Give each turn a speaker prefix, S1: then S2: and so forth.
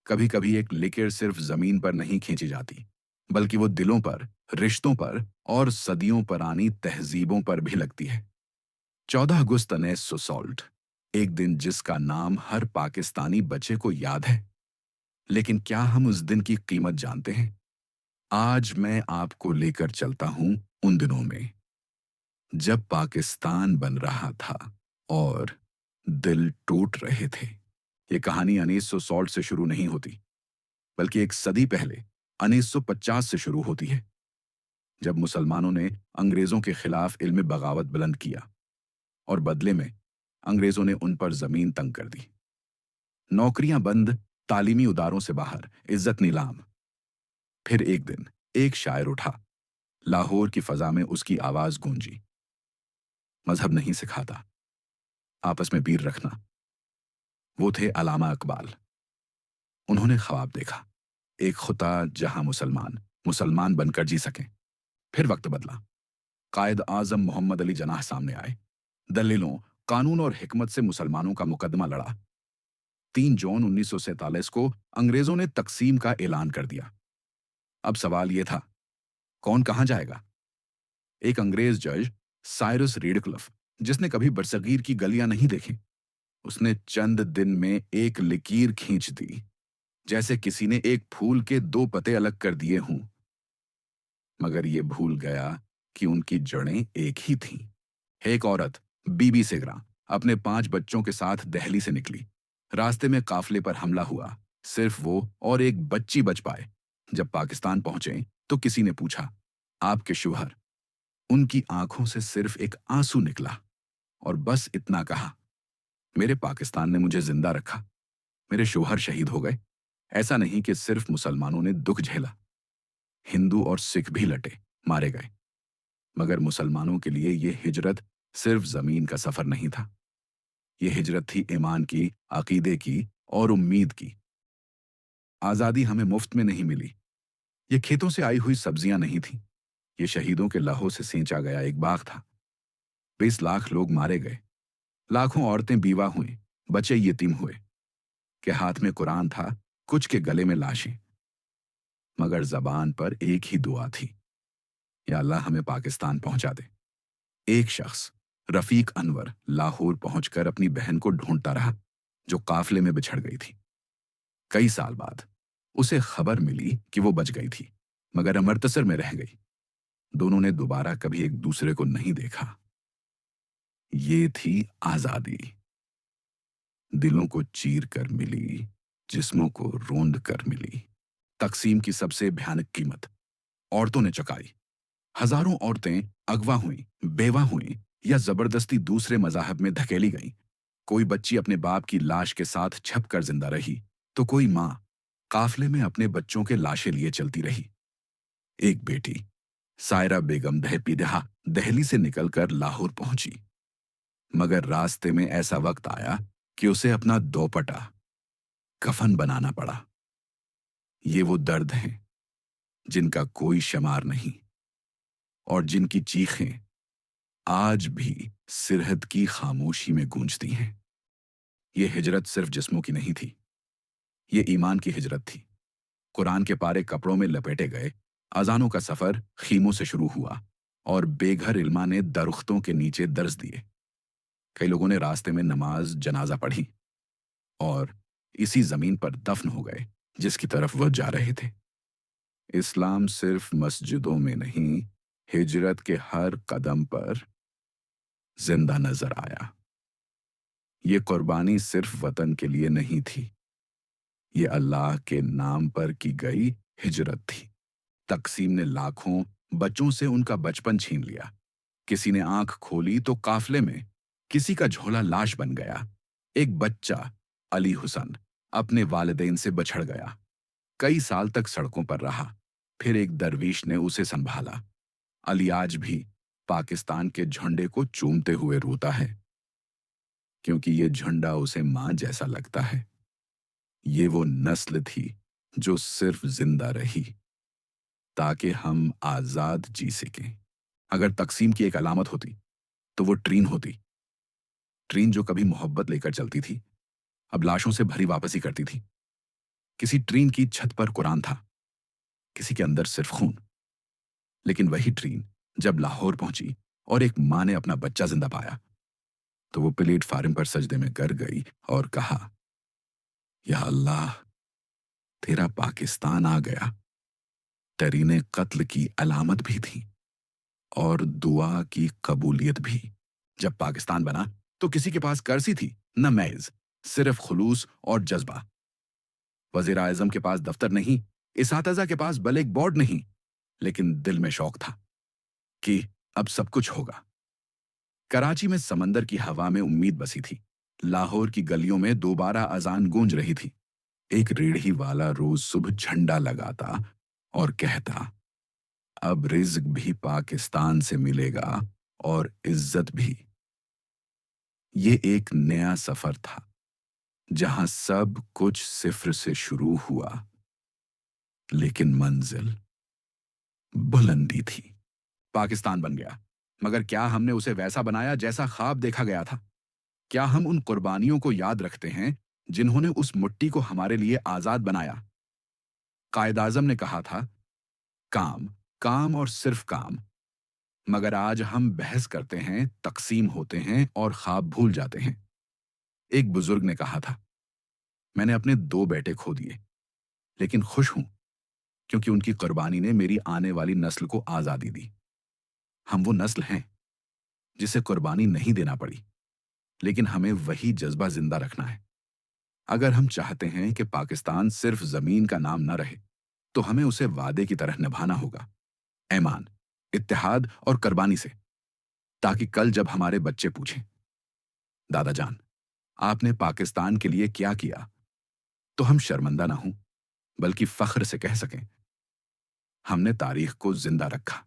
S1: कभी कभी एक लिकिर सिर्फ जमीन पर नहीं खींची जाती, बल्कि वो दिलों पर, रिश्तों पर और सदियों पुरानी तहजीबों पर भी लगती है। 14 अगस्त 1916, एक दिन जिसका नाम हर पाकिस्तानी बच्चे को याद है। लेकिन क्या हम उस दिन की कीमत जानते हैं? आज मैं आपको लेकर चलता हूं उन दिनों में, जब पाकिस्तान बन रहा था और दिल टूट रहे थे। ये कहानी 1916 से शुरू नहीं होती, बल्कि एक सदी पहले 1950 से शुरू होती है, जब मुसलमानों ने अंग्रेजों के खिलाफ इल्मी बगावत बुलंद किया और बदले में अंग्रेजों ने उन पर जमीन तंग कर दी। नौकरियां बंद, तालीमी उदारों से बाहर, इज्जत नीलाम। फिर एक दिन एक शायर उठा। लाहौर की फजा में उसकी आवाज गूंजी। मजहब नहीं सिखाता, आपस में पीर रखना। वो थे अलामा इकबाल। उन्होंने ख्वाब देखा, एक खुदा जहां मुसलमान मुसलमान बनकर जी सकें। फिर वक्त बदला। कायद आजम मोहम्मद अली जनाह सामने आए। दलीलों, कानून और हिकमत से मुसलमानों का मुकदमा लड़ा। 3 जून 1947 को अंग्रेजों ने तकसीम का ऐलान कर दिया। अब सवाल यह था, कौन कहां जाएगा? एक अंग्रेज जज, साइरस रेडक्लिफ, जिसने कभी बरसगीर की गलियां नहीं देखी, उसने चंद दिन में एक लकीर खींच दी, जैसे किसी ने एक फूल के 2 पत्ते अलग कर दिए हों। मगर ये भूल गया कि उनकी जड़ें एक ही थीं। एक औरत, बीबी सेगरा, अपने 5 बच्चों के साथ दिल्ली से निकली। रास्ते में काफिले पर हमला हुआ। सिर्फ वो और एक बच्ची बच पाए। जब पाकिस्तान पहुंचे तो किसी ने पूछा, आपके शौहर? उनकी आंखों से सिर्फ एक आंसू निकला और बस इतना कहा, मेरे पाकिस्तान ने मुझे जिंदा रखा, मेरे शौहर शहीद हो गए। ऐसा नहीं कि सिर्फ मुसलमानों ने दुख झेला, हिंदू और सिख भी लटे, मारे गए। मगर मुसलमानों के लिए यह हिजरत सिर्फ जमीन का सफर नहीं था। यह हिजरत थी ईमान की, अकीदे की और उम्मीद की। आजादी हमें मुफ्त में नहीं मिली। ये खेतों से आई हुई सब्जियां नहीं थी। ये शहीदों के लहू से सींचा गया एक बाग था। 20 लाख लोग मारे गए, लाखों औरतें बीवा हुई, बच्चे यतीम हुए। के हाथ में कुरान था, कुछ के गले में लाशें। मगर जबान पर एक ही दुआ थी, या अल्लाह हमें पाकिस्तान पहुंचा दे। एक शख्स, रफीक अनवर, लाहौर पहुंचकर अपनी बहन को ढूंढता रहा, जो काफिले में बिछड़ गई थी। कई साल बाद उसे खबर मिली कि वो बच गई थी, मगर अमृतसर में रह गई। दोनों ने दोबारा कभी एक दूसरे को नहीं देखा। ये थी आजादी। दिलों को चीर कर मिली, जिस्मों को रोंद कर मिली। तकसीम की सबसे भयानक कीमत औरतों ने चुकाई। हजारों औरतें अगवा हुईं, बेवा हुईं या जबरदस्ती दूसरे मजाहब में धकेली गईं। कोई बच्ची अपने बाप की लाश के साथ छप कर जिंदा रही, तो कोई मां काफिले में अपने बच्चों के लाशें लिए चलती रही। एक बेटी, सायरा बेगम दहपीदहा, दिल्ली से निकलकर लाहौर पहुंची। मगर रास्ते में ऐसा वक्त आया कि उसे अपना दोपटा, कफन बनाना पड़ा। ये वो दर्द हैं जिनका कोई शमार नहीं, और जिनकी चीखें आज भी सिरहद की खामोशी में गूंजती हैं। ये हिजरत सिर्फ जिस्मों की नहीं थी, ये ईमान की हिजरत थी। कुरान के पारे कपड़ों में लपेटे गए। अजानों का सफर खीमों से शुरू हुआ और बेघर इल्मा ने दरख्तों के नीचे दर्ज दिए। कई लोगों ने रास्ते में नमाज जनाजा पढ़ी और इसी जमीन पर दफन हो गए जिसकी तरफ वह जा रहे थे। इस्लाम सिर्फ मस्जिदों में नहीं, हिजरत के हर कदम पर जिंदा नजर आया। ये कुर्बानी सिर्फ वतन के लिए नहीं थी, ये अल्लाह के नाम पर की गई हिजरत थी। तकसीम ने लाखों बच्चों से उनका बचपन छीन लिया। किसी ने आंख खोली तो काफिले में किसी का झोला लाश बन गया। एक बच्चा, अली हुसन, अपने वालिदैन से बछड़ गया। कई साल तक सड़कों पर रहा। फिर एक दरवीश ने उसे संभाला। अली आज भी पाकिस्तान के झंडे को चूमते हुए रोता है, क्योंकि ये झंडा उसे मां जैसा लगता है। ये वो नस्ल थी जो सिर्फ जिंदा रही ताकि हम आजाद जी सकें। अगर तकसीम की एक अलामत होती तो वो ट्रेन होती। ट्रेन जो कभी मोहब्बत लेकर चलती थी, अब लाशों से भरी वापसी करती थी। किसी ट्रेन की छत पर कुरान था, किसी के अंदर सिर्फ खून। लेकिन वही ट्रेन जब लाहौर पहुंची और एक माँ ने अपना बच्चा जिंदा पाया, तो वो प्लेटफार्म पर सजदे में गिर गई और कहा, या अल्लाह, तेरा पाकिस्तान आ गया। तरीने कत्ल की अलामत भी थी और दुआ की कबूलियत भी। जब पाकिस्तान बना तो किसी के पास कर्सी थी न मैज, सिर्फ खुलूस और जज्बा। वजीर आजम के पास दफ्तर नहीं, इसातिज़ा के पास ब्लैक बोर्ड नहीं, लेकिन दिल में शौक था कि अब सब कुछ होगा। कराची में समंदर की हवा में उम्मीद बसी थी। लाहौर की गलियों में दोबारा अजान गूंज रही थी। एक रेढ़ी वाला रोज सुबह झंडा लगाता और कहता, अब रिज्क भी पाकिस्तान से मिलेगा और इज्जत भी। ये एक नया सफर था जहां सब कुछ सिफर से शुरू हुआ, लेकिन मंजिल बुलंदी थी। पाकिस्तान बन गया, मगर क्या हमने उसे वैसा बनाया जैसा ख्वाब देखा गया था? क्या हम उन कुर्बानियों को याद रखते हैं जिन्होंने उस मिट्टी को हमारे लिए आजाद बनाया? कायद आजम ने कहा था, काम, काम और सिर्फ काम। मगर आज हम बहस करते हैं, तकसीम होते हैं और ख्वाब भूल जाते हैं। एक बुजुर्ग ने कहा था, मैंने अपने 2 बेटे खो दिए, लेकिन खुश हूं क्योंकि उनकी कुर्बानी ने मेरी आने वाली नस्ल को आजादी दी। हम वो नस्ल हैं जिसे कुर्बानी नहीं देना पड़ी, लेकिन हमें वही जज्बा जिंदा रखना है। अगर हम चाहते हैं कि पाकिस्तान सिर्फ जमीन का नाम न रहे, तो हमें उसे वादे की तरह निभाना होगा, ईमान, इत्तेहाद और कुर्बानी से, ताकि कल जब हमारे बच्चे पूछें, दादा जान, आपने पाकिस्तान के लिए क्या किया, तो हम शर्मिंदा ना हों, बल्कि फख्र से कह सकें, हमने तारीख को जिंदा रखा।